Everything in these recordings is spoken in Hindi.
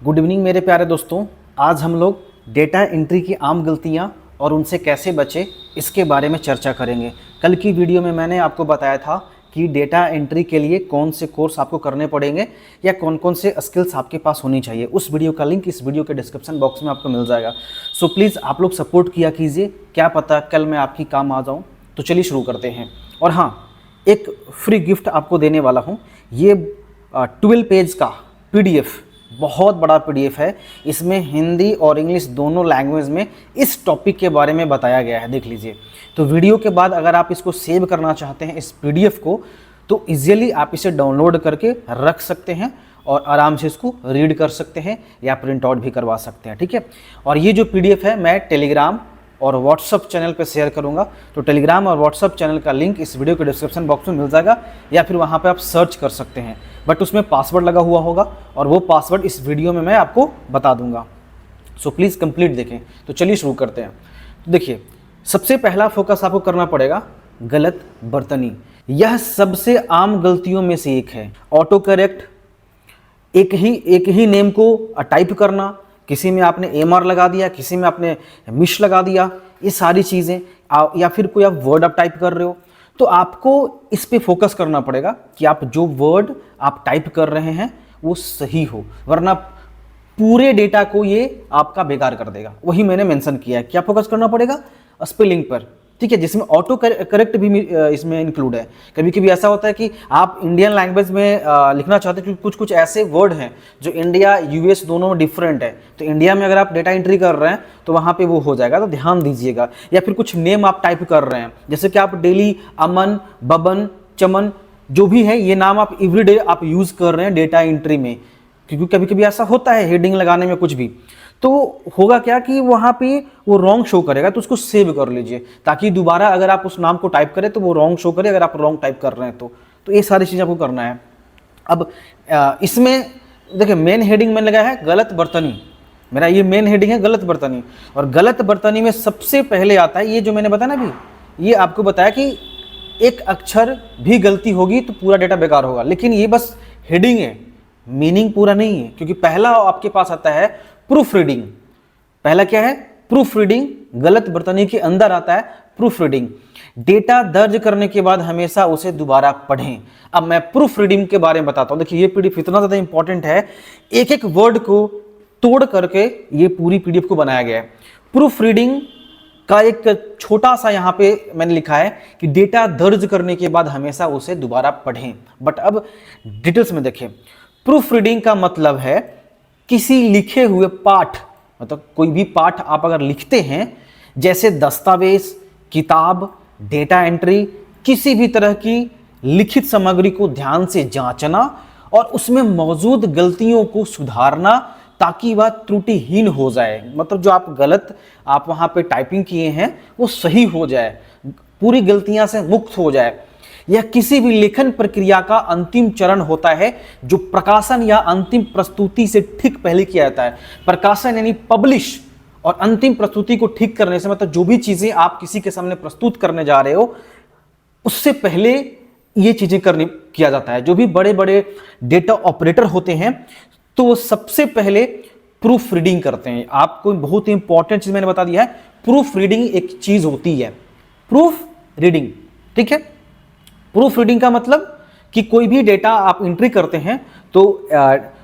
गुड इवनिंग मेरे प्यारे दोस्तों। आज हम लोग डेटा एंट्री की आम गलतियां और उनसे कैसे बचें इसके बारे में चर्चा करेंगे। कल की वीडियो में मैंने आपको बताया था कि डेटा एंट्री के लिए कौन से कोर्स आपको करने पड़ेंगे या कौन कौन से स्किल्स आपके पास होनी चाहिए। उस वीडियो का लिंक इस वीडियो के डिस्क्रिप्शन बॉक्स में आपको मिल जाएगा। सो प्लीज़ आप लोग सपोर्ट किया कीजिए, क्या पता कल मैं आपकी काम आ जाऊँ। तो चलिए शुरू करते हैं। और हाँ, एक फ्री गिफ्ट आपको देने वाला हूँ। ये 12 पेज का PDF, बहुत बड़ा PDF है। इसमें हिंदी और इंग्लिश दोनों लैंग्वेज में इस टॉपिक के बारे में बताया गया है, देख लीजिए। तो वीडियो के बाद अगर आप इसको सेव करना चाहते हैं इस PDF को, तो इजीली आप इसे डाउनलोड करके रख सकते हैं और आराम से इसको रीड कर सकते हैं या प्रिंट आउट भी करवा सकते हैं, ठीक है। और ये जो PDF है मैं टेलीग्राम और व्हाट्सअप चैनल पे शेयर करूंगा। तो टेलीग्राम और व्हाट्सअप चैनल का लिंक इस वीडियो के डिस्क्रिप्शन बॉक्स में मिल जाएगा या फिर वहां पे आप सर्च कर सकते हैं, बट उसमें पासवर्ड लगा हुआ होगा और वो पासवर्ड इस वीडियो में मैं आपको बता दूंगा। सो प्लीज़ कंप्लीट देखें। तो चलिए शुरू करते हैं। तो देखिए, सबसे पहला फोकस आपको करना पड़ेगा गलत बर्तनी। यह सबसे आम गलतियों में से एक है। ऑटो करेक्ट, एक ही नेम को टाइप करना, किसी में आपने MR लगा दिया, किसी में आपने मिश लगा दिया, ये सारी चीज़ें, या फिर कोई आप वर्ड आप टाइप कर रहे हो, तो आपको इस पे फोकस करना पड़ेगा कि आप जो वर्ड आप टाइप कर रहे हैं वो सही हो, वरना पूरे डेटा को ये आपका बेकार कर देगा। वही मैंने मेंशन किया है। क्या फोकस करना पड़ेगा? स्पेलिंग पर, ठीक है, जिसमें ऑटो करेक्ट भी इसमें इंक्लूड है। कभी कभी ऐसा होता है कि आप इंडियन लैंग्वेज में लिखना चाहते हैं, क्योंकि कुछ ऐसे वर्ड हैं जो इंडिया US दोनों में डिफरेंट है। तो इंडिया में अगर आप डेटा एंट्री कर रहे हैं तो वहाँ पे वो हो जाएगा, तो ध्यान दीजिएगा। या फिर कुछ नेम आप टाइप कर रहे हैं, जैसे कि आप डेली अमन, बबन, चमन, जो भी है ये नाम आप एवरीडे आप यूज़ कर रहे हैं डेटा एंट्री में, क्योंकि कभी कभी ऐसा होता है हेडिंग लगाने में कुछ भी, तो होगा क्या कि वहाँ पे वो रॉन्ग शो करेगा। तो उसको सेव कर लीजिए ताकि दोबारा अगर आप उस नाम को टाइप करें तो वो रॉन्ग शो करे, अगर आप रॉन्ग टाइप कर रहे हैं तो ये सारी चीज़ें आपको करना है। अब इसमें देखिए, मेन हेडिंग में लगा है गलत बर्तनी। मेरा ये मेन हेडिंग है गलत बर्तनी, और गलत बर्तनी में सबसे पहले आता है ये जो मैंने बताया ना अभी, ये आपको बताया कि एक अक्षर भी गलती होगी तो पूरा डेटा बेकार होगा। लेकिन ये बस हेडिंग है, मीनिंग पूरा नहीं है, क्योंकि पहला आपके पास आता है प्रूफ रीडिंग। पहला क्या है? Proof reading. गलत बर्तनी के अंदर आता है प्रूफ रीडिंग। डेटा दर्ज करने के बाद हमेशा उसे दोबारा पढ़ें। अब मैं प्रूफ रीडिंग के बारे में बताता हूं। देखिए, ये PDF इतना ज्यादा इंपॉर्टेंट है, एक एक वर्ड को तोड़ करके ये पूरी PDF को बनाया गया है। प्रूफ रीडिंग का एक छोटा सा यहां पे मैंने लिखा है कि डेटा दर्ज करने के बाद हमेशा उसे दोबारा पढ़ें। बट अब डिटेल्स में देखें। प्रूफ रीडिंग का मतलब है किसी लिखे हुए पाठ, मतलब कोई भी पाठ आप अगर लिखते हैं, जैसे दस्तावेज, किताब, डेटा एंट्री, किसी भी तरह की लिखित सामग्री को ध्यान से जांचना और उसमें मौजूद गलतियों को सुधारना ताकि वह त्रुटिहीन हो जाए। मतलब जो आप गलत आप वहां पे टाइपिंग किए हैं वो सही हो जाए, पूरी गलतियां से मुक्त हो जाए। यह किसी भी लेखन प्रक्रिया का अंतिम चरण होता है जो प्रकाशन या अंतिम प्रस्तुति से ठीक पहले किया जाता है। प्रकाशन यानी पब्लिश, और अंतिम प्रस्तुति को ठीक करने से मतलब जो भी चीजें आप किसी के सामने प्रस्तुत करने जा रहे हो उससे पहले ये चीजें किया जाता है। जो भी बड़े बड़े डेटा ऑपरेटर होते हैं तो वो सबसे पहले प्रूफ रीडिंग करते हैं। आपको बहुत ही इंपॉर्टेंट चीज मैंने बता दिया है, प्रूफ रीडिंग एक चीज होती है। प्रूफ रीडिंग, ठीक है। प्रूफ रीडिंग का मतलब कि कोई भी डेटा आप एंट्री करते हैं तो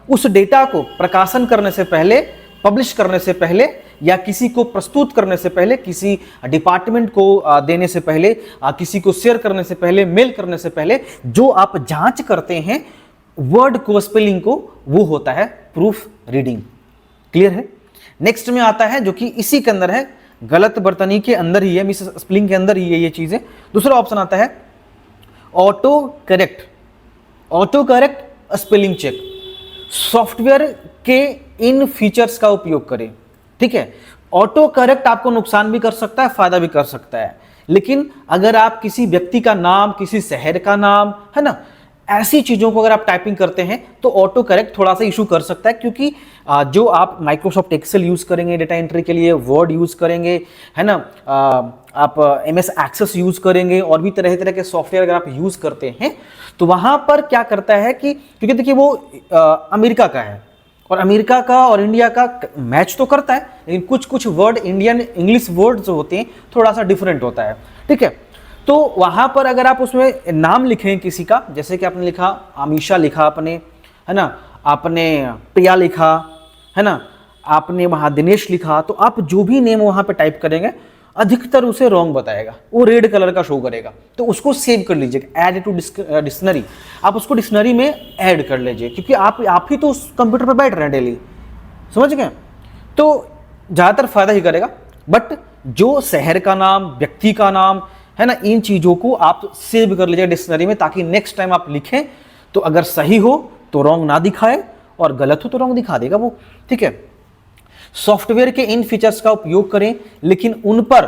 उस डेटा को प्रकाशन करने से पहले, पब्लिश करने से पहले, या किसी को प्रस्तुत करने से पहले, किसी डिपार्टमेंट को देने से पहले, किसी को शेयर करने से पहले, मेल करने से पहले जो आप जांच करते हैं वर्ड को, स्पेलिंग को, वो होता है प्रूफ रीडिंग। क्लियर है? नेक्स्ट में आता है जो कि इसी के अंदर है, गलत बर्तनी के अंदर ही है, मिस स्पेलिंग के अंदर ही है ये चीजें। दूसरा ऑप्शन आता है auto correct. Auto correct spelling check. Software के इन फीचर्स का उपयोग करें, ठीक है। ऑटो करेक्ट आपको नुकसान भी कर सकता है, फायदा भी कर सकता है। लेकिन अगर आप किसी व्यक्ति का नाम, किसी शहर का नाम, है ना, ऐसी चीजों को अगर आप टाइपिंग करते हैं तो ऑटो करेक्ट थोड़ा सा इशू कर सकता है, क्योंकि जो आप माइक्रोसॉफ्ट एक्सेल यूज करेंगे डेटा एंट्री के लिए, वर्ड यूज करेंगे, है ना, आप MS एक्सेस यूज करेंगे, और भी तरह तरह के सॉफ्टवेयर अगर आप यूज करते हैं तो वहां पर क्या करता है कि, क्योंकि देखिए वो अमेरिका का है और अमेरिका का और इंडिया का मैच तो करता है, लेकिन कुछ कुछ वर्ड इंडियन इंग्लिश वर्ड जो होते हैं थोड़ा सा डिफरेंट होता है, ठीक है। तो वहाँ पर अगर आप उसमें नाम लिखें किसी का, जैसे कि आपने लिखा अमीशा लिखा आपने, है ना, आपने प्रिया लिखा, है ना, आपने वहाँ दिनेश लिखा, तो आप जो भी नेम वहाँ पे टाइप करेंगे अधिकतर उसे रॉन्ग बताएगा, वो रेड कलर का शो करेगा। तो उसको सेव कर लीजिएगा, ऐड टू डिक्शनरी, आप उसको डिक्शनरी में ऐड कर लीजिए, क्योंकि आप ही तो उस कंप्यूटर पर बैठ रहे हैं डेली, समझ गए। तो ज़्यादातर फायदा ही करेगा। बट जो शहर का नाम, व्यक्ति का नाम है ना, इन चीज़ों को आप सेव कर लीजिए डिक्शनरी में, ताकि नेक्स्ट टाइम आप लिखें तो अगर सही हो तो रॉन्ग ना दिखाए और गलत हो तो रॉन्ग दिखा देगा वो, ठीक है। सॉफ्टवेयर के इन फीचर्स का उपयोग करें, लेकिन उन पर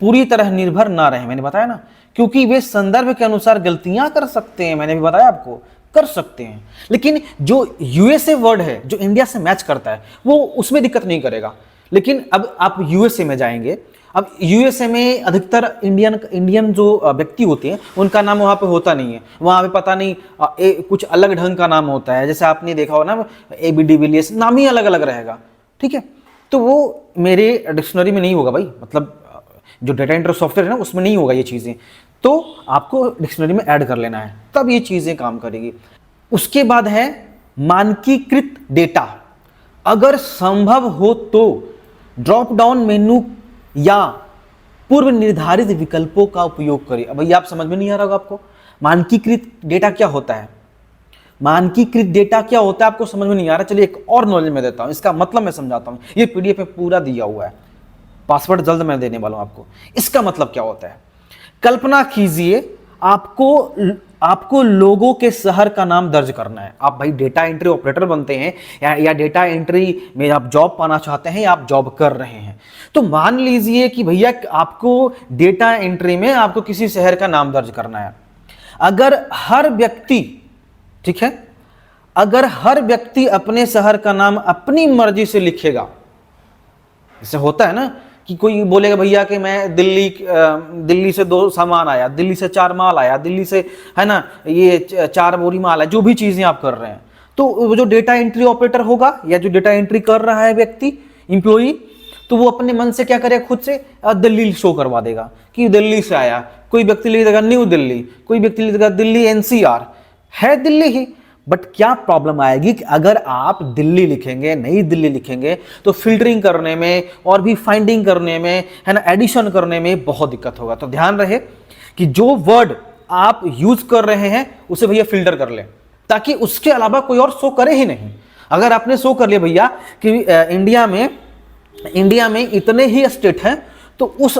पूरी तरह निर्भर ना रहें, मैंने बताया ना, क्योंकि वे संदर्भ के अनुसार गलतियां कर सकते हैं, मैंने भी बताया आपको कर सकते हैं। लेकिन जो यूएसए वर्ड है जो इंडिया से मैच करता है वो उसमें दिक्कत नहीं करेगा। लेकिन अब आप यूएसए में जाएंगे, अब यूएसए में अधिकतर इंडियन जो व्यक्ति होते हैं उनका नाम वहाँ पे होता नहीं है, वहाँ पे पता नहीं कुछ अलग ढंग का नाम होता है, जैसे आपने देखा हो ना AB डिविलियर्स, नाम ही अलग अलग रहेगा, ठीक है। तो वो मेरे डिक्शनरी में नहीं होगा भाई, मतलब जो डेटा एंट्री सॉफ्टवेयर है ना उसमें नहीं होगा ये चीज़ें, तो आपको डिक्शनरी में ऐड कर लेना है, तब ये चीज़ें काम करेगी। उसके बाद है मानकीकृत डेटा, अगर संभव हो तो ड्रॉप डाउन मेनू या पूर्व निर्धारित विकल्पों का उपयोग करें। अब भैया आप समझ में नहीं आ रहा होगा आपको, मानकीकृत डेटा क्या होता है, मानकीकृत डेटा क्या होता है आपको समझ में नहीं आ रहा, चलिए एक और नॉलेज में देता हूं, इसका मतलब मैं समझाता हूं। ये PDF में पूरा दिया हुआ है, पासवर्ड जल्द मैं देने वाला हूं आपको। इसका मतलब क्या होता है, कल्पना कीजिए आपको लोगों के शहर का नाम दर्ज करना है। आप भाई डेटा एंट्री ऑपरेटर बनते हैं या डेटा एंट्री में आप जॉब पाना चाहते हैं या आप जॉब कर रहे हैं, तो मान लीजिए कि भैया आपको डेटा एंट्री में आपको किसी शहर का नाम दर्ज करना है। अगर हर व्यक्ति, ठीक है, अगर हर व्यक्ति अपने शहर का नाम अपनी मर्जी से लिखेगा, जैसे होता है ना कि कोई बोलेगा भैया कि मैं दिल्ली से 2 सामान आया, दिल्ली से 4 माल आया, दिल्ली से, है ना, ये 4 बोरी माल आया, जो भी चीजें आप कर रहे हैं, तो वो जो डेटा एंट्री ऑपरेटर होगा या जो डेटा एंट्री कर रहा है व्यक्ति, इंप्लॉई, तो वो अपने मन से क्या करेगा, खुद से दिल्ली शो करवा देगा कि दिल्ली से आया। कोई व्यक्ति लिख देगा न्यू दिल्ली, कोई व्यक्ति लिख देगा दिल्ली NCR, है दिल्ली ही। बट क्या प्रॉब्लम आएगी कि अगर आप दिल्ली लिखेंगे, नई दिल्ली लिखेंगे, तो फिल्टरिंग करने में और भी फाइंडिंग करने में, है ना, एडिशन करने में बहुत दिक्कत होगा। तो ध्यान रहे कि जो वर्ड आप यूज कर रहे हैं उसे भैया फिल्टर कर लें, ताकि उसके अलावा कोई और शो करे ही नहीं। अगर आपने शो कर लिया भैया कि इंडिया में इतने ही स्टेट हैं, तो उस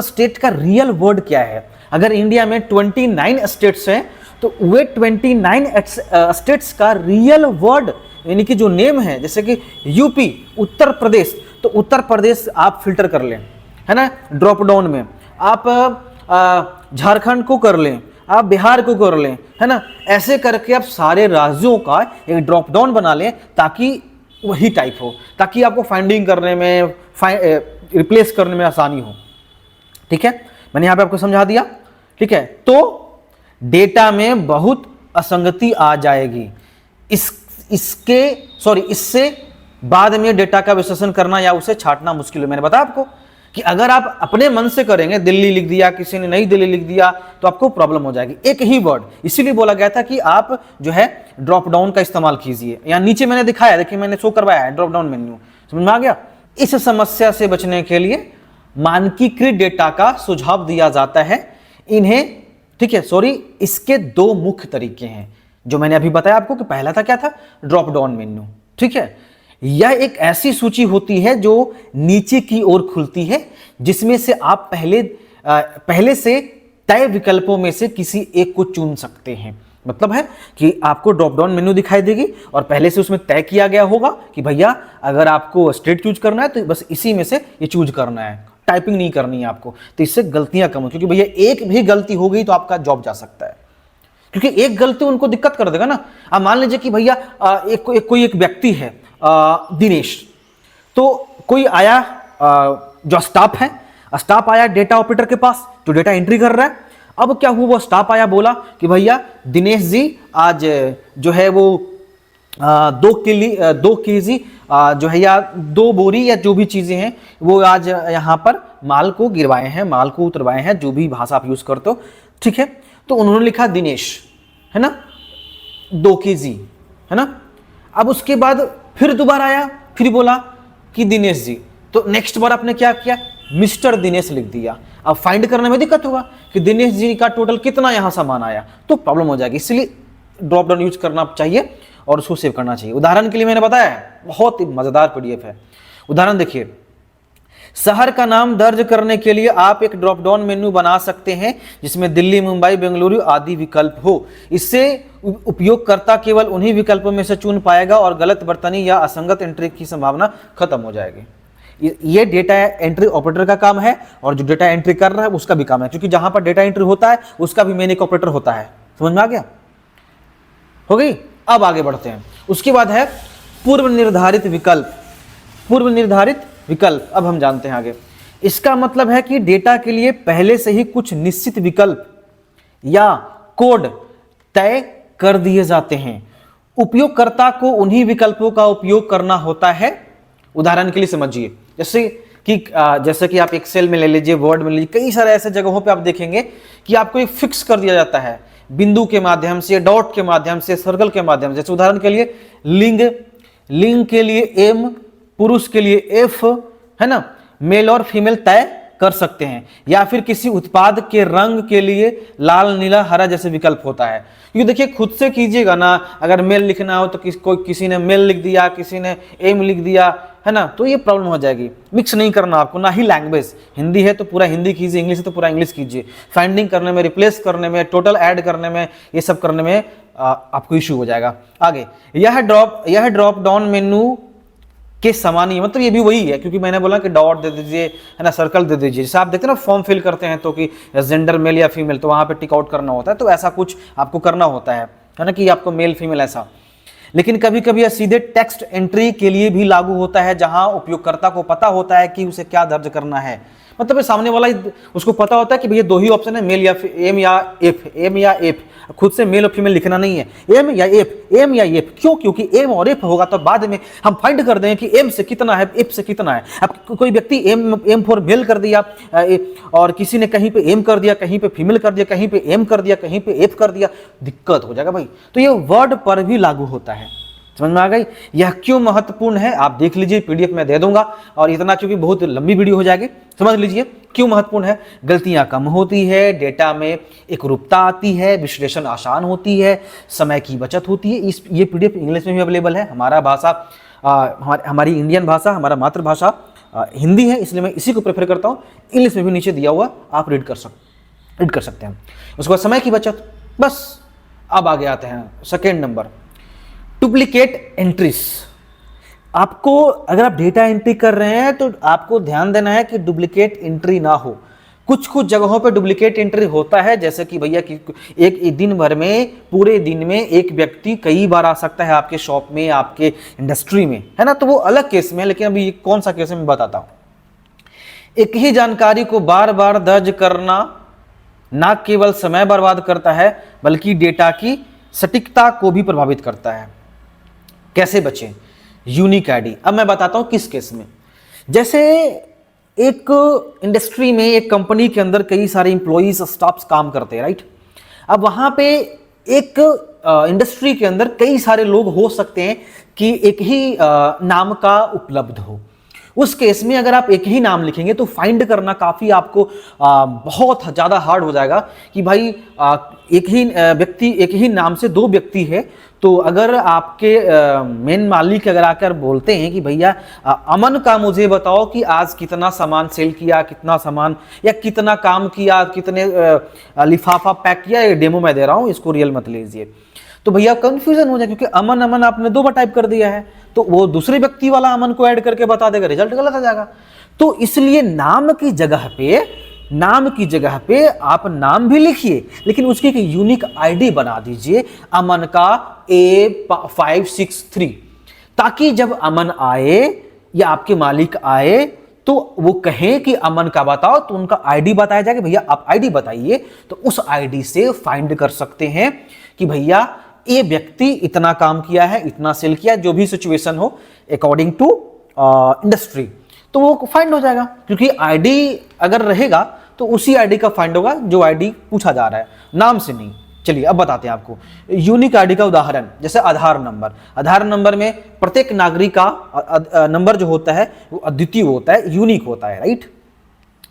स्टेट का रियल वर्ड क्या है। अगर इंडिया में 29 स्टेट्स हैं, तो वे 29 स्टेट्स का रियल वर्ड यानी कि जो नेम है, जैसे कि यूपी, उत्तर प्रदेश, तो उत्तर प्रदेश आप फिल्टर कर लें, है ना, ड्रॉप डाउन में। आप झारखंड को कर लें, आप बिहार को कर लें, है ना, ऐसे करके आप सारे राज्यों का एक ड्रॉप डाउन बना लें, ताकि वही टाइप हो, ताकि आपको फाइंडिंग करने में, रिप्लेस करने में आसानी हो। ठीक है, मैंने यहां पे आपको समझा दिया। ठीक है, तो डेटा में बहुत असंगति आ जाएगी, इससे बाद में डेटा का विश्लेषण करना या उसे छांटना मुश्किल है। मैंने बताया आपको कि अगर आप अपने मन से करेंगे, दिल्ली लिख दिया, किसी ने नई दिल्ली लिख दिया, तो आपको प्रॉब्लम हो जाएगी। एक ही वर्ड, इसीलिए बोला गया था कि आप जो है ड्रॉप डाउन का इस्तेमाल कीजिए। यहाँ नीचे मैंने दिखाया, देखिए मैंने शो करवाया है ड्रॉप डाउन मेन्यू, समझ में आ गया। इस समस्या से बचने के लिए मानकीकृत डेटा का सुझाव दिया जाता है। इन्हें, ठीक है, इसके 2 मुख्य तरीके हैं जो मैंने अभी बताया आपको कि पहला था क्या था, ड्रॉप डाउन मेन्यू। ठीक है, यह एक ऐसी सूची होती है जो नीचे की ओर खुलती है, जिसमें से आप पहले से तय विकल्पों में से किसी एक को चुन सकते हैं। मतलब है कि आपको ड्रॉप डाउन मेन्यू दिखाई देगी और पहले से उसमें तय किया गया होगा कि भैया अगर आपको स्टेट चूज करना है तो बस इसी में से ये चूज करना है, टाइपिंग नहीं करनी है आपको। तो इससे गलतियां कम हो, क्योंकि भैया एक भी गलती हो गई तो आपका जॉब जा सकता है, क्योंकि एक गलती उनको दिक्कत कर देगा ना। अब मान लीजिए कि भैया कोई एक व्यक्ति है दिनेश, तो कोई आया जो स्टाफ आया डेटा ऑपरेटर के पास जो डेटा एंट्री कर रहा है। अब क्या हुआ, वो स्टाफ आया, बोला कि भैया दिनेश जी आज जो है वो 2 केजी जो है या 2 बोरी या जो भी चीज़ें हैं वो आज यहाँ पर माल को गिरवाए हैं, माल को उतरवाए हैं, जो भी भाषा आप यूज़ करते हो, ठीक है। तो उन्होंने लिखा दिनेश, है ना, 2 केजी, है ना। अब उसके बाद फिर दोबारा आया, फिर बोला कि दिनेश जी, तो नेक्स्ट बार आपने क्या किया, मिस्टर दिनेश लिख दिया। अब फाइंड करने में दिक्कत होगा कि दिनेश जी का टोटल कितना यहाँ सामान आया, तो प्रॉब्लम हो जाएगी। इसलिए ड्रॉप डाउन यूज करना चाहिए और उसको सेव करना चाहिए। उदाहरण के लिए मैंने बताया है, बहुत ही मजेदार पीडीएफ है। उदाहरण देखिए, शहर का नाम दर्ज करने के लिए आप एक ड्रॉप डाउन मेन्यू बना सकते हैं जिसमें दिल्ली, मुंबई, बेंगलुरु आदि विकल्प हो। इससे उपयोगकर्ता केवल उन्हीं विकल्पों में से चुन पाएगा और गलत बर्तनी या असंगत एंट्री की संभावना खत्म हो जाएगी। ये डेटा एंट्री ऑपरेटर का काम है और जो डेटा एंट्री कर रहा है उसका भी काम है, क्योंकि जहां पर डेटा एंट्री होता है उसका भी मेन एक ऑपरेटर होता है। समझ में आ गया? हो गई। अब आगे बढ़ते हैं। उसके बाद है पूर्व निर्धारित विकल्प। पूर्व निर्धारित विकल्प अब हम जानते हैं आगे। इसका मतलब है कि डेटा के लिए पहले से ही कुछ निश्चित विकल्प या कोड तय कर दिए जाते हैं। उपयोगकर्ता को उन्हीं विकल्पों का उपयोग करना होता है। उदाहरण के लिए समझिए, जैसे कि आप एक्सेल में ले लीजिए, वर्ड में लीजिए, कई सारे ऐसे जगहों पे आप देखेंगे कि आपको एक फिक्स कर दिया जाता है बिंदु के माध्यम से, डॉट के माध्यम से, सर्कल के माध्यम से। जैसे उदाहरण के लिए लिंग के लिए एम, पुरुष के लिए एफ, है ना, मेल और फीमेल तय कर सकते हैं। या फिर किसी उत्पाद के रंग के लिए लाल, नीला, हरा जैसे विकल्प होता है। क्योंकि देखिए खुद से कीजिएगा ना, अगर मेल लिखना हो तो किसी ने मेल लिख दिया, किसी ने एम लिख दिया, है ना, तो ये प्रॉब्लम हो जाएगी। मिक्स नहीं करना आपको, ना ही लैंग्वेज, हिंदी है तो पूरा हिंदी कीजिए, इंग्लिश है तो पूरा इंग्लिश कीजिए। फाइंडिंग करने में, रिप्लेस करने में, टोटल ऐड करने में, ये सब करने में आपको इश्यू हो जाएगा। आगे यह ड्रॉप डाउन मेन्यू के समान ही, मतलब ये भी वही है, क्योंकि मैंने बोला कि डॉट दे दीजिए, है ना, सर्कल दे दीजिए। जैसे आप देखते हैं ना फॉर्म फिल करते हैं तो कि जेंडर मेल या फीमेल, तो वहां पे टिक आउट करना होता है, तो ऐसा कुछ आपको करना होता है ना, कि आपको मेल फीमेल ऐसा। लेकिन कभी कभी यह सीधे टेक्स्ट एंट्री के लिए भी लागू होता है, जहां उपयोगकर्ता को पता होता है कि उसे क्या दर्ज करना है। मतलब सामने वाला उसको पता होता है कि भैया 2 ही ऑप्शन है, मेल या एम या एफ, एम या एफ। खुद से मेल और फीमेल लिखना नहीं है, एम या एफ, एम या एफ। क्यों? क्योंकि एम और एफ होगा तो बाद में हम फाइंड कर दें कि एम से कितना है, एफ से कितना है। अब कोई व्यक्ति एम फॉर मेल कर दिया और किसी ने कहीं पे एम कर दिया, कहीं पे फीमेल कर दिया, कहीं पे एम कर दिया, कहीं पे एफ कर दिया, दिक्कत हो जाएगा भाई। तो ये वर्ड पर भी लागू होता है। समझ में आ गई? यह क्यों महत्वपूर्ण है आप देख लीजिए, पीडीएफ में दे दूंगा, और इतना क्योंकि बहुत लंबी वीडियो हो जाएगी। समझ लीजिए क्यों महत्वपूर्ण है। गलतियां कम होती है, डेटा में एक रूपता आती है, विश्लेषण आसान होती है, समय की बचत होती है। ये पीडीएफ इंग्लिश में भी अवेलेबल है। हमारा भाषा हमारी इंडियन भाषा, हमारा मातृभाषा हिंदी है, इसलिए मैं इसी को प्रेफर करता हूँ। इंग्लिश में भी नीचे दिया हुआ, आप रीड कर सकते हैं। उसके बाद समय की बचत। बस अब आगे आते हैं सेकेंड नंबर, डुप्लीकेट एंट्रीज। आपको अगर आप डेटा एंट्री कर रहे हैं तो आपको ध्यान देना है कि डुप्लीकेट एंट्री ना हो। कुछ जगहों पे डुप्लीकेट एंट्री होता है, जैसे कि भैया एक दिन भर में, पूरे दिन में एक व्यक्ति कई बार आ सकता है आपके शॉप में, आपके इंडस्ट्री में, है ना, तो वो अलग केस में है। लेकिन अभी कौन सा केस है मैं बताता हूं। एक ही जानकारी को बार बार दर्ज करना ना केवल समय बर्बाद करता है बल्कि डेटा की सटीकता को भी प्रभावित करता है। कैसे बचें? Unique ID. अब मैं बताता हूं किस केस में। जैसे एक इंडस्ट्री में, एक कंपनी के अंदर कई सारे इंप्लॉइज, स्टाफ्स काम करते हैं, राइट। अब वहां पे एक इंडस्ट्री के अंदर कई सारे लोग हो सकते हैं कि एक ही नाम का उपलब्ध हो। उस केस में अगर आप एक ही नाम लिखेंगे तो फाइंड करना काफी आपको बहुत ज्यादा हार्ड हो जाएगा कि भाई एक ही व्यक्ति, एक ही नाम से 2 व्यक्ति है। तो अगर आपके मेन मालिक अगर आकर बोलते हैं कि भैया अमन का मुझे बताओ कि आज कितना सामान सेल किया, कितना सामान या कितना काम किया, कितने लिफाफा पैक किया, ये डेमो मैं दे रहा हूं, इसको रियल मत लीजिए, तो भैया कंफ्यूजन हो जाए, क्योंकि अमन अमन आपने 2 बार टाइप कर दिया है, तो वो दूसरे व्यक्ति वाला अमन को ऐड करके बता देगा, रिजल्ट गलत आ जाएगा। तो इसलिए नाम की जगह पे आप नाम भी लिखिए, लेकिन उसकी एक यूनिक आईडी बना दीजिए, अमन का A563, ताकि जब अमन आए या आपके मालिक आए तो वो कहें कि अमन का बताओ, तो उनका आईडी बताया जाएगा, भैया आप आईडी बताइए, तो उस आईडी से फाइंड कर सकते हैं कि भैया ये व्यक्ति इतना काम किया है, इतना सेल किया, जो भी सिचुएशन हो अकॉर्डिंग टू इंडस्ट्री, तो वो फाइंड हो जाएगा। क्योंकि आईडी अगर रहेगा तो उसी आईडी का फाइंड होगा जो आईडी पूछा जा रहा है, नाम से नहीं। चलिए अब बताते हैं आपको यूनिक आईडी का उदाहरण, जैसे आधार नंबर। आधार नंबर में प्रत्येक नागरिक का नंबर जो होता है वो अद्वितीय होता है, यूनिक होता है, राइट।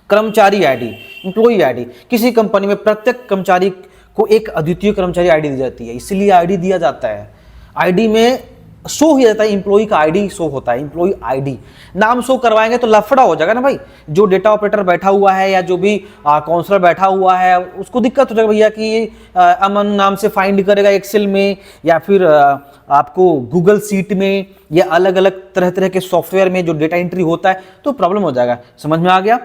कर्मचारी आईडी, एम्प्लॉई आईडी, किसी कंपनी में प्रत्येक कर्मचारी को एक अद्वितीय कर्मचारी आईडी दी जाती है, इसलिए आईडी दिया जाता है। आईडी में शो हो जाता है, एम्प्लॉई का आईडी शो होता है, एम्प्लॉई आईडी। नाम शो करवाएंगे तो लफड़ा हो जाएगा ना भाई, जो डेटा ऑपरेटर बैठा हुआ है या जो भी काउंसलर बैठा हुआ है उसको दिक्कत हो जाएगा भैया कि ये अमन नाम से फाइंड करेगा एक्सेल में या फिर आपको गूगल सीट में या अलग अलग तरह तरह के सॉफ्टवेयर में जो डेटा एंट्री होता है, तो प्रॉब्लम हो जाएगा। समझ में आ गया?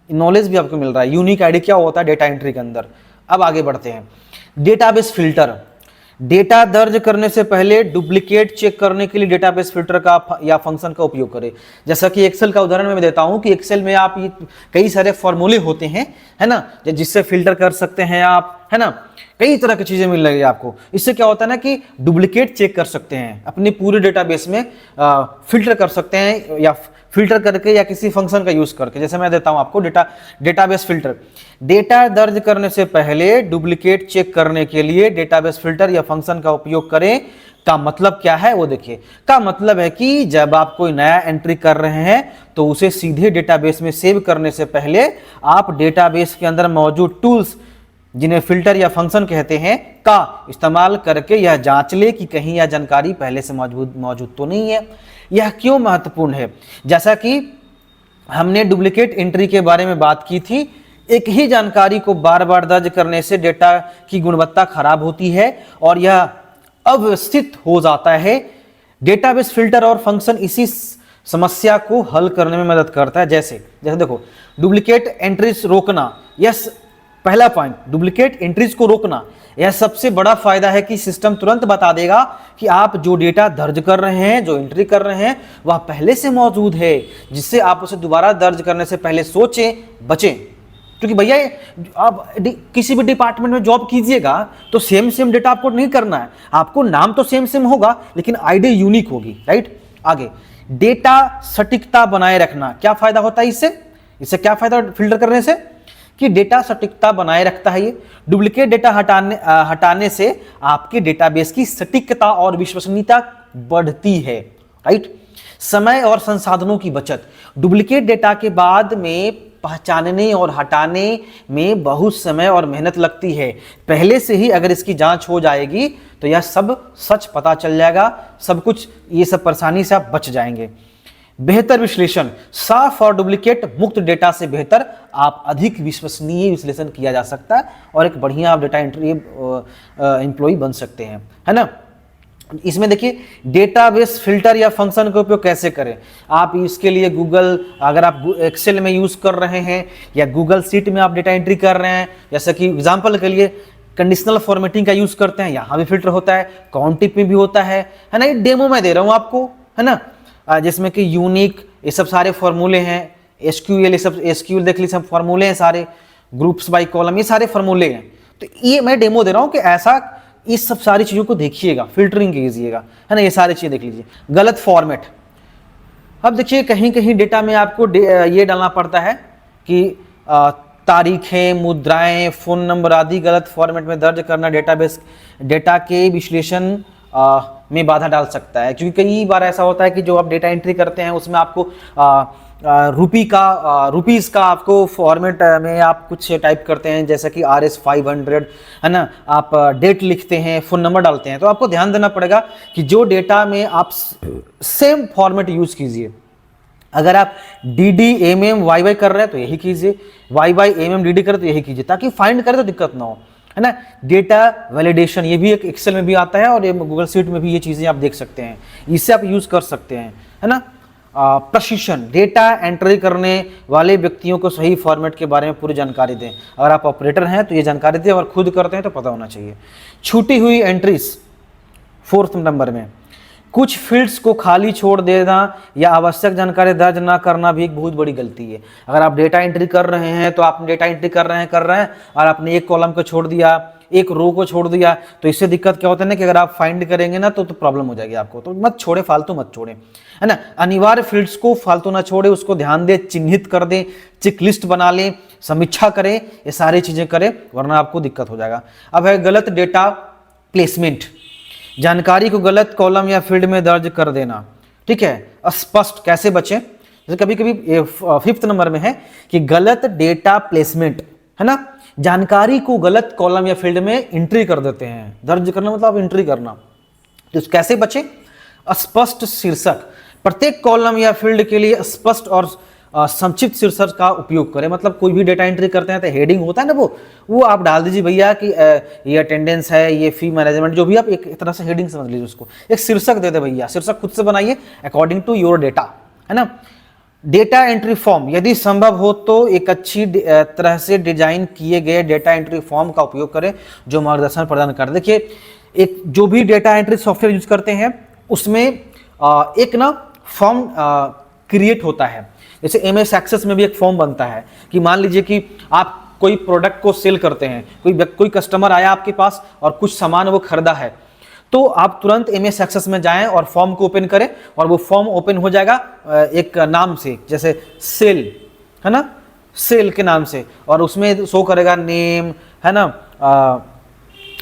नॉलेज भी आपको मिल रहा है यूनिक आईडी क्या होता है डेटा एंट्री के अंदर। अब आगे बढ़ते हैं, डेटाबेस फिल्टर। डेटा दर्ज करने से पहले डुप्लीकेट चेक करने के लिए डेटाबेस फिल्टर का या फंक्शन का उपयोग करें। जैसा कि एक्सेल का उदाहरण मैं देता हूं कि एक्सेल में आप ये कई सारे फॉर्मूले होते हैं, है ना, जिससे फिल्टर कर सकते हैं आप, है ना, कई तरह की चीजें मिल रही है आपको। इससे क्या होता है ना कि डुप्लीकेट चेक कर सकते हैं, अपने पूरे डेटाबेस में फिल्टर कर सकते हैं, या फिल्टर करके या किसी फंक्शन का यूज करके। जैसे मैं देता हूं आपको डेटाबेस फिल्टर। डेटा दर्ज करने से पहले डुप्लीकेट चेक करने के लिए डेटाबेस फिल्टर या फंक्शन का उपयोग करें का मतलब क्या है वो देखिए। का मतलब है कि जब आप कोई नया एंट्री कर रहे हैं तो उसे सीधे डेटाबेस में सेव करने से पहले आप डेटाबेस के अंदर मौजूद टूल्स, जिन्हें फिल्टर या फंक्शन कहते हैं, का इस्तेमाल करके यह जांच ले कि कहीं यह जानकारी पहले से मौजूद तो नहीं है। यह क्यों महत्वपूर्ण है? जैसा कि हमने डुप्लीकेट एंट्री के बारे में बात की थी, एक ही जानकारी को बार बार दर्ज करने से डेटा की गुणवत्ता खराब होती है और यह अव्यवस्थित हो जाता है। डेटाबेस फिल्टर और फंक्शन इसी समस्या को हल करने में मदद करता है। जैसे देखो, डुप्लीकेट एंट्रीज रोकना, यस पहला पॉइंट, डुप्लीकेट एंट्रीज को रोकना। यह सबसे बड़ा फायदा है कि सिस्टम तुरंत बता देगा कि आप जो डेटा दर्ज कर रहे हैं, जो एंट्री कर रहे हैं, वह पहले से मौजूद है, जिससे आप उसे दोबारा दर्ज करने से पहले सोचें, बचें। क्योंकि भैया आप किसी भी डिपार्टमेंट में जॉब कीजिएगा तो सेम डेटा आपको नहीं करना है, आपको नाम तो सेम होगा लेकिन आईडी यूनिक होगी, राइट। आगे, डेटा सटीकता बनाए रखना। क्या फायदा होता है इससे क्या फायदा फिल्टर करने से? कि डेटा सटीकता बनाए रखता है। ये डुप्लीकेट डेटा हटाने से आपके डेटाबेस की सटीकता और विश्वसनीयता बढ़ती है, राइट। समय और संसाधनों की बचत। डुप्लीकेट डेटा के बाद में पहचानने और हटाने में बहुत समय और मेहनत लगती है। पहले से ही अगर इसकी जांच हो जाएगी तो यह सब सच पता चल जाएगा, सब कुछ, ये सब परेशानी से आप बच जाएंगे। बेहतर विश्लेषण। साफ और डुप्लीकेट मुक्त डेटा से बेहतर आप अधिक विश्वसनीय विश्लेषण किया जा सकता है और एक बढ़िया आप डेटा एंट्री एम्प्लॉय बन सकते हैं, है ना। इसमें देखिए, डेटाबेस फिल्टर या फंक्शन का उपयोग कैसे करें। आप इसके लिए गूगल, अगर आप एक्सेल में यूज कर रहे हैं या गूगल सीट में आप डेटा एंट्री कर रहे हैं, जैसे कि एग्जांपल के लिए कंडीशनल फॉर्मेटिंग का यूज करते हैं, यहाँ भी फिल्टर होता है, काउंटिंग में भी होता है ना। ये डेमो में दे रहा हूँ आपको, है ना, जिसमें कि यूनिक, ये सब सारे फॉर्मूले हैं, एसक्यूएल, ये सब एसक्यूएल देख लीजिए, सब फॉर्मूले हैं सारे, ग्रुप्स बाय कॉलम, ये सारे फॉर्मूले हैं। तो ये मैं डेमो दे रहा हूँ कि ऐसा इस सब सारी चीज़ों को देखिएगा, फिल्टरिंग कीजिएगा, है ना। ये सारी चीज़ें देख लीजिए। गलत फॉर्मेट। अब देखिए, कहीं कहीं डेटा में आपको ये डालना पड़ता है कि तारीखें, मुद्राएं, फ़ोन नंबर आदि गलत फॉर्मेट में दर्ज करना डेटाबेस डेटा के विश्लेषण में बाधा डाल सकता है। क्योंकि कई बार ऐसा होता है कि जो आप डेटा एंट्री करते हैं उसमें आपको रुपीज़ का आपको फॉर्मेट में आप कुछ टाइप करते हैं, जैसे कि RS500, है ना, आप डेट लिखते हैं, फ़ोन नंबर डालते हैं, तो आपको ध्यान देना पड़ेगा कि जो डेटा में आप सेम फॉर्मेट यूज़ कीजिए। अगर आप DD YY कर रहे हैं तो यही कीजिए, YY DD कर रहे तो यही कीजिए, ताकि फाइंड करें तो दिक्कत ना हो, है ना। डेटा वैलिडेशन, ये भी एक एक्सेल में भी आता है और ये गूगल शीट में भी ये चीज़ें आप देख सकते हैं, इससे आप यूज़ कर सकते हैं, है ना। प्रशिक्षण। डेटा एंट्री करने वाले व्यक्तियों को सही फॉर्मेट के बारे में पूरी जानकारी दें। अगर आप ऑपरेटर हैं तो ये जानकारी दें, और खुद करते हैं तो पता होना चाहिए। छूटी हुई एंट्रीज, 4th नंबर में, कुछ फील्ड्स को खाली छोड़ देना या आवश्यक जानकारी दर्ज ना करना भी एक बहुत बड़ी गलती है। अगर आप डेटा एंट्री कर रहे हैं तो आप डेटा एंट्री कर रहे हैं और आपने एक कॉलम को छोड़ दिया एक रो को छोड़ दिया। तो इससे दिक्कत क्या होता है ना कि अगर आप फाइंड करेंगे ना तो प्रॉब्लम हो जाएगी आपको। तो मत छोड़े, फालतू मत छोड़े, है ना। अनिवार्य फील्ड्स को फालतू ना छोड़े, उसको ध्यान दे, चिन्हित कर दे, चेक लिस्ट बना ले, समीक्षा करे, ये सारी चीजें करे, वरना आपको दिक्कत हो जाएगा। अब है गलत डेटा प्लेसमेंट, जानकारी को गलत कॉलम या फील्ड में दर्ज कर देना, ठीक है। अस्पष्ट कैसे बचें, जैसे कभी कभी 5th नंबर में है कि गलत डेटा प्लेसमेंट, है ना, जानकारी को गलत कॉलम या फील्ड में एंट्री कर देते हैं। दर्ज करना मतलब एंट्री करना। तो कैसे बचे? स्पष्ट शीर्षक, प्रत्येक कॉलम या फील्ड के लिए स्पष्ट और संक्षिप्त शीर्षक का उपयोग करें। मतलब कोई भी डेटा एंट्री करते हैं तो हेडिंग होता है ना, वो आप डाल दीजिए भैया कि ये अटेंडेंस है, ये फी मैनेजमेंट, जो भी आप एक तरह से हेडिंग समझ लीजिए उसको। एक शीर्षक दे दे भैया, शीर्षक खुद से बनाइए अकॉर्डिंग टू योर डेटा, है ना। डेटा एंट्री फॉर्म, यदि संभव हो तो एक अच्छी तरह से डिजाइन किए गए डेटा एंट्री फॉर्म का उपयोग करें जो मार्गदर्शन प्रदान कर। देखिए, एक जो भी डेटा एंट्री सॉफ्टवेयर यूज करते हैं उसमें एक ना फॉर्म क्रिएट होता है। जैसे MS एक्सेस में भी एक फॉर्म बनता है कि मान लीजिए कि आप कोई प्रोडक्ट को सेल करते हैं, कोई कस्टमर आया आपके पास और कुछ सामान वो खरीदा है, तो आप तुरंत MS एक्सेस में जाएं और फॉर्म को ओपन करें और वो फॉर्म ओपन हो जाएगा एक नाम से, जैसे सेल, है ना, सेल के नाम से, और उसमें शो करेगा नेम, है ना,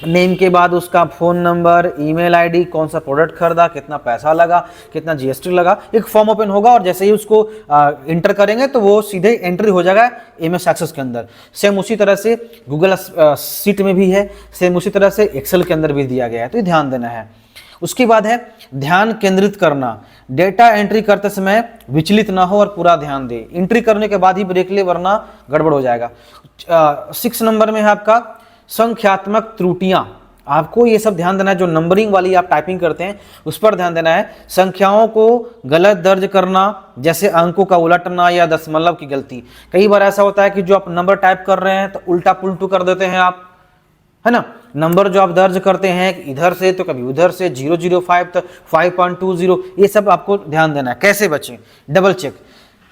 नेम के बाद उसका फ़ोन नंबर, ईमेल आईडी, कौन सा प्रोडक्ट खरीदा, कितना पैसा लगा, कितना GST लगा, एक फॉर्म ओपन होगा और जैसे ही उसको इंटर करेंगे तो वो सीधे एंट्री हो जाएगा MS एक्सेस के अंदर। सेम उसी तरह से गूगल शीट में भी है, सेम उसी तरह से एक्सेल के अंदर भी दिया गया है, तो ये ध्यान देना है। उसके बाद है ध्यान केंद्रित करना, डेटा एंट्री करते समय विचलित ना हो और पूरा ध्यान दे। एंट्री करने के बाद ही ब्रेक ले, वरना गड़बड़ हो जाएगा। 6 नंबर में है आपका संख्यात्मक त्रुटियां। आपको ये सब ध्यान देना है, जो नंबरिंग वाली आप टाइपिंग करते हैं उस पर ध्यान देना है। संख्याओं को गलत दर्ज करना, जैसे अंकों का उलटना या दशमलव की गलती। कई बार ऐसा होता है कि जो आप नंबर टाइप कर रहे हैं तो उल्टा पुल्टू कर देते हैं आप, है ना। नंबर जो आप दर्ज करते हैं इधर से तो कभी उधर से, 005 तो 5.20, ये सब आपको ध्यान देना है। कैसे बचें? डबल चेक,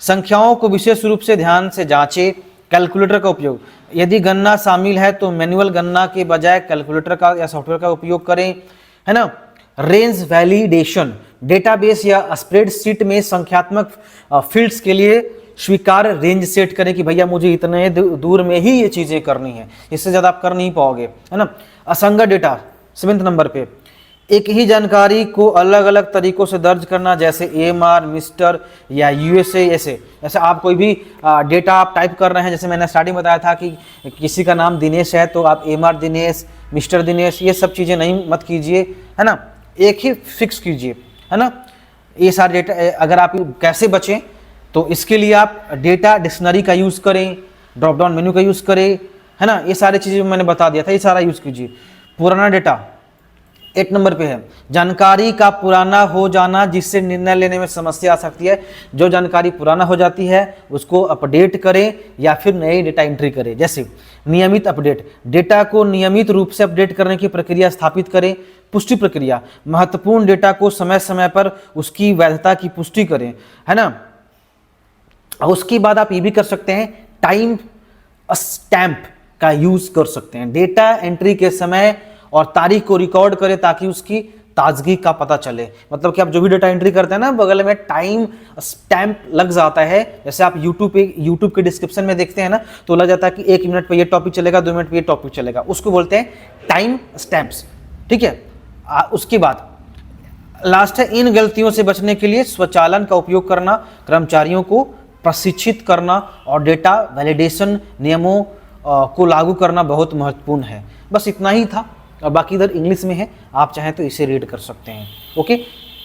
संख्याओं को विशेष रूप से ध्यान से जांचें। कैलकुलेटर का उपयोग, यदि गणना शामिल है तो मैनुअल गणना के बजाय कैलकुलेटर का या सॉफ्टवेयर का उपयोग करें, है ना। रेंज वैलिडेशन, डेटाबेस या स्प्रेडशीट में संख्यात्मक फील्ड्स के लिए स्वीकार्य रेंज सेट करें कि भैया मुझे इतने दूर में ही ये चीज़ें करनी है, इससे ज़्यादा आप कर नहीं पाओगे, है ना। असंगत डेटा 7वें नंबर पे, एक ही जानकारी को अलग अलग तरीकों से दर्ज करना, जैसे AMR, मिस्टर या USA। ऐसे आप कोई भी डेटा आप टाइप कर रहे हैं, जैसे मैंने स्टार्टिंग बताया था कि किसी का नाम दिनेश है तो आप AMR दिनेश, मिस्टर दिनेश, ये सब चीज़ें नहीं मत कीजिए, है ना। एक ही फिक्स कीजिए, है ना। ये सारे डेटा अगर आप कैसे बचें, तो इसके लिए आप डेटा डिक्शनरी का यूज़ करें, ड्रॉप डाउन मेन्यू का यूज़ करें, है ना। ये सारी चीज़ें मैंने बता दिया था, ये सारा यूज़ कीजिए। पुराना डेटा 8 नंबर पे है, जानकारी का पुराना हो जाना जिससे निर्णय लेने में समस्या आ सकती है। जो जानकारी पुराना हो जाती है उसको अपडेट करें या फिर नई डेटा एंट्री करें। जैसे नियमित अपडेट, डेटा को नियमित रूप से अपडेट करने की प्रक्रिया स्थापित करें। पुष्टि प्रक्रिया, महत्वपूर्ण डेटा को समय समय पर उसकी वैधता की पुष्टि करें, है ना। उसके बाद आप ये भी कर सकते हैं, टाइम स्टैंप का यूज कर सकते हैं। डेटा एंट्री के समय और तारीख को रिकॉर्ड करें ताकि उसकी ताजगी का पता चले। मतलब कि आप जो भी डेटा एंट्री करते हैं ना, बगल में टाइम स्टैंप लग जाता है। जैसे आप यूट्यूब के डिस्क्रिप्शन में देखते हैं ना, तो लग जाता है कि 1 मिनट पे ये टॉपिक चलेगा, 2 मिनट पे ये टॉपिक चलेगा, उसको बोलते हैं टाइम स्टैम्प्स, ठीक है। उसके बाद लास्ट है, इन गलतियों से बचने के लिए स्वचालन का उपयोग करना, कर्मचारियों को प्रशिक्षित करना और डेटा वैलिडेशन नियमों को लागू करना बहुत महत्वपूर्ण है। बस इतना ही था, और बाकी इधर इंग्लिश में है, आप चाहें तो इसे रीड कर सकते हैं। ओके।